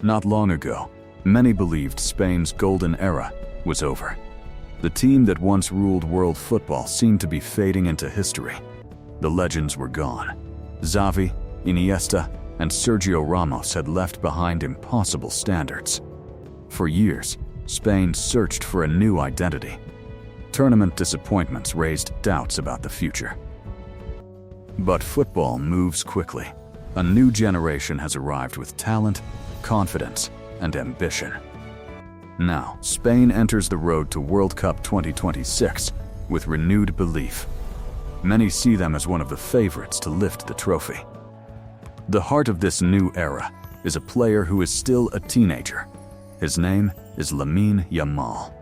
Not long ago, many believed Spain's golden era was over. The team that once ruled world football seemed to be fading into history. The legends were gone. Xavi, Iniesta, and Sergio Ramos had left behind impossible standards. For years, Spain searched for a new identity. Tournament disappointments raised doubts about the future. But football moves quickly. A new generation has arrived with talent, confidence, and ambition. Now, Spain enters the road to World Cup 2026 with renewed belief. Many see them as one of the favorites to lift the trophy. The heart of this new era is a player who is still a teenager. His name is Lamine Yamal.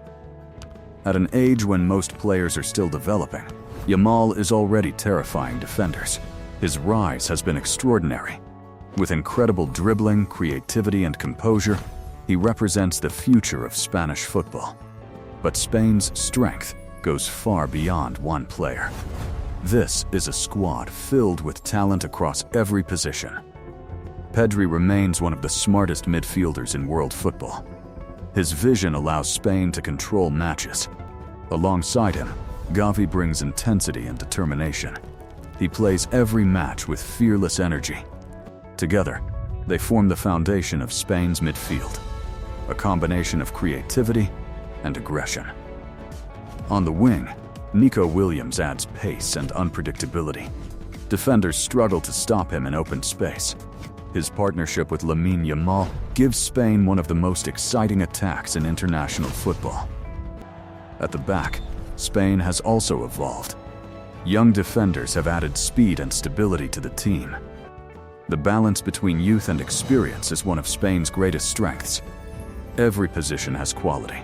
At an age when most players are still developing, Yamal is already terrifying defenders. His rise has been extraordinary. With incredible dribbling, creativity, and composure, he represents the future of Spanish football. But Spain's strength goes far beyond one player. This is a squad filled with talent across every position. Pedri remains one of the smartest midfielders in world football. His vision allows Spain to control matches. Alongside him, Gavi brings intensity and determination. He plays every match with fearless energy. Together, they form the foundation of Spain's midfield, a combination of creativity and aggression. On the wing, Nico Williams adds pace and unpredictability. Defenders struggle to stop him in open space. His partnership with Lamine Yamal gives Spain one of the most exciting attacks in international football. At the back, Spain has also evolved. Young defenders have added speed and stability to the team. The balance between youth and experience is one of Spain's greatest strengths. Every position has quality.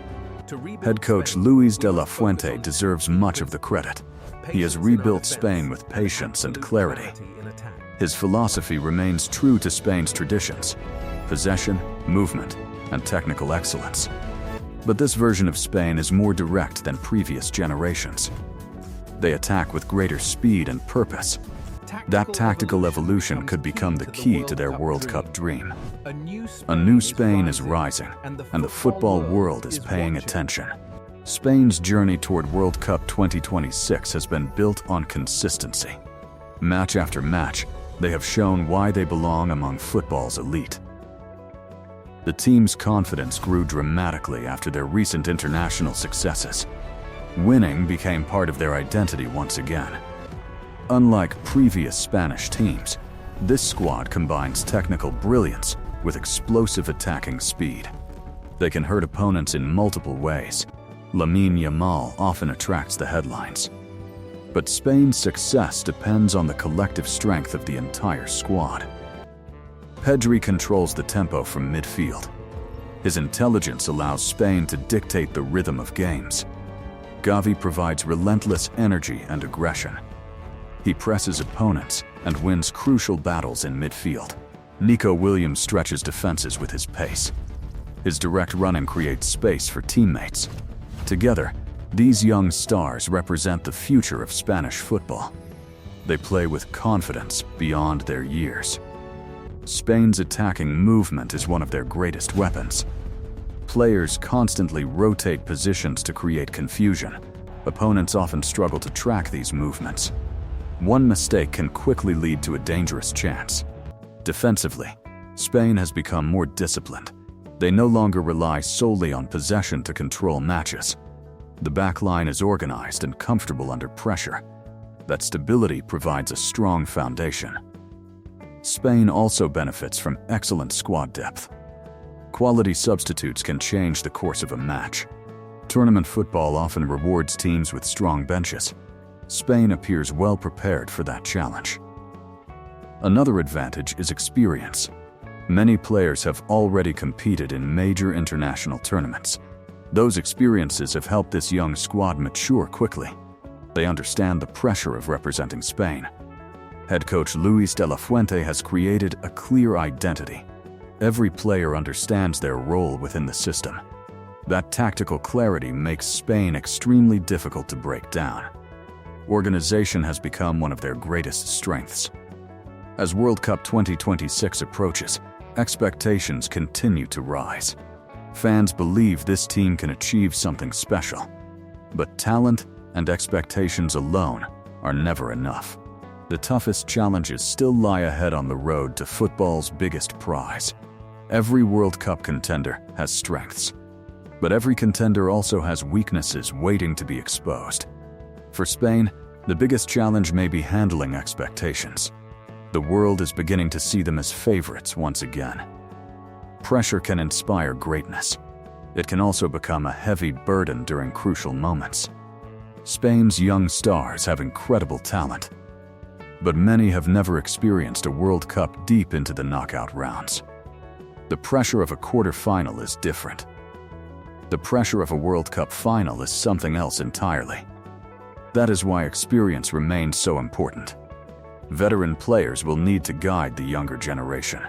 Head coach Luis de la Fuente deserves much of the credit. He has rebuilt Spain with patience and clarity. His philosophy remains true to Spain's traditions: possession, movement, and technical excellence. But this version of Spain is more direct than previous generations. They attack with greater speed and purpose. That tactical evolution could become the key to their World Cup dream. A new Spain is rising, and the football world is paying attention. Spain's journey toward World Cup 2026 has been built on consistency. Match after match, they have shown why they belong among football's elite. The team's confidence grew dramatically after their recent international successes. Winning became part of their identity once again. Unlike previous Spanish teams, this squad combines technical brilliance with explosive attacking speed. They can hurt opponents in multiple ways. Lamine Yamal often attracts the headlines. But Spain's success depends on the collective strength of the entire squad. Pedri controls the tempo from midfield. His intelligence allows Spain to dictate the rhythm of games. Gavi provides relentless energy and aggression. He presses opponents and wins crucial battles in midfield. Nico Williams stretches defenses with his pace. His direct running creates space for teammates. Together, these young stars represent the future of Spanish football. They play with confidence beyond their years. Spain's attacking movement is one of their greatest weapons. Players constantly rotate positions to create confusion. Opponents often struggle to track these movements. One mistake can quickly lead to a dangerous chance. Defensively, Spain has become more disciplined. They no longer rely solely on possession to control matches. The back line is organized and comfortable under pressure. That stability provides a strong foundation. Spain also benefits from excellent squad depth. Quality substitutes can change the course of a match. Tournament football often rewards teams with strong benches. Spain appears well prepared for that challenge. Another advantage is experience. Many players have already competed in major international tournaments. Those experiences have helped this young squad mature quickly. They understand the pressure of representing Spain. Head coach Luis de la Fuente has created a clear identity. Every player understands their role within the system. That tactical clarity makes Spain extremely difficult to break down. Organization has become one of their greatest strengths. As World Cup 2026 approaches, Expectations continue to rise. Fans believe this team can achieve something special. But talent and expectations alone are never enough. The toughest challenges still lie ahead on the road to football's biggest prize. Every World Cup contender has strengths, but every contender also has weaknesses waiting to be exposed. For Spain, the biggest challenge may be handling expectations. The world is beginning to see them as favorites once again. Pressure can inspire greatness. It can also become a heavy burden during crucial moments. Spain's young stars have incredible talent, but many have never experienced a World Cup deep into the knockout rounds. The pressure of a quarter-final is different. The pressure of a World Cup final is something else entirely. That is why experience remains so important. Veteran players will need to guide the younger generation.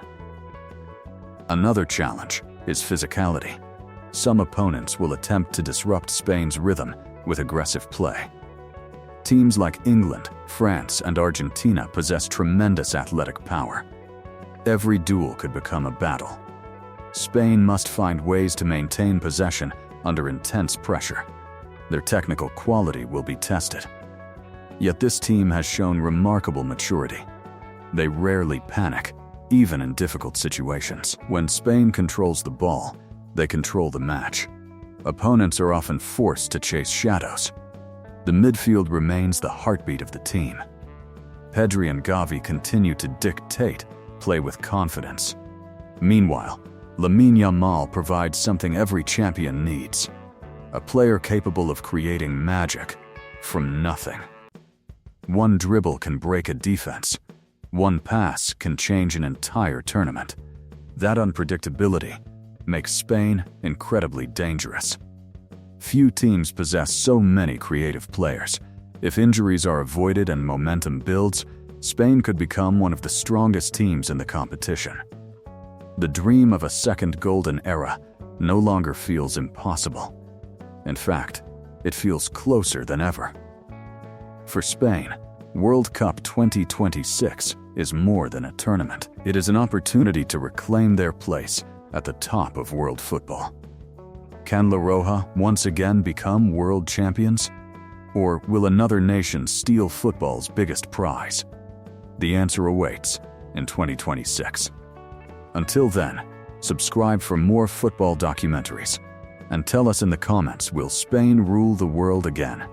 Another challenge is physicality. Some opponents will attempt to disrupt Spain's rhythm with aggressive play. Teams like England, France, and Argentina possess tremendous athletic power. Every duel could become a battle. Spain must find ways to maintain possession under intense pressure. Their technical quality will be tested. Yet this team has shown remarkable maturity. They rarely panic, even in difficult situations. When Spain controls the ball, they control the match. Opponents are often forced to chase shadows. The midfield remains the heartbeat of the team. Pedri and Gavi continue to dictate play with confidence. Meanwhile, Lamine Yamal provides something every champion needs: a player capable of creating magic from nothing. One dribble can break a defense. One pass can change an entire tournament. That unpredictability makes Spain incredibly dangerous. Few teams possess so many creative players. If injuries are avoided and momentum builds, Spain could become one of the strongest teams in the competition. The dream of a second golden era no longer feels impossible. In fact, it feels closer than ever. For Spain, World Cup 2026 is more than a tournament. It is an opportunity to reclaim their place at the top of world football. Can La Roja once again become world champions? Or will another nation steal football's biggest prize? The answer awaits in 2026. Until then, subscribe for more football documentaries and tell us in the comments, will Spain rule the world again?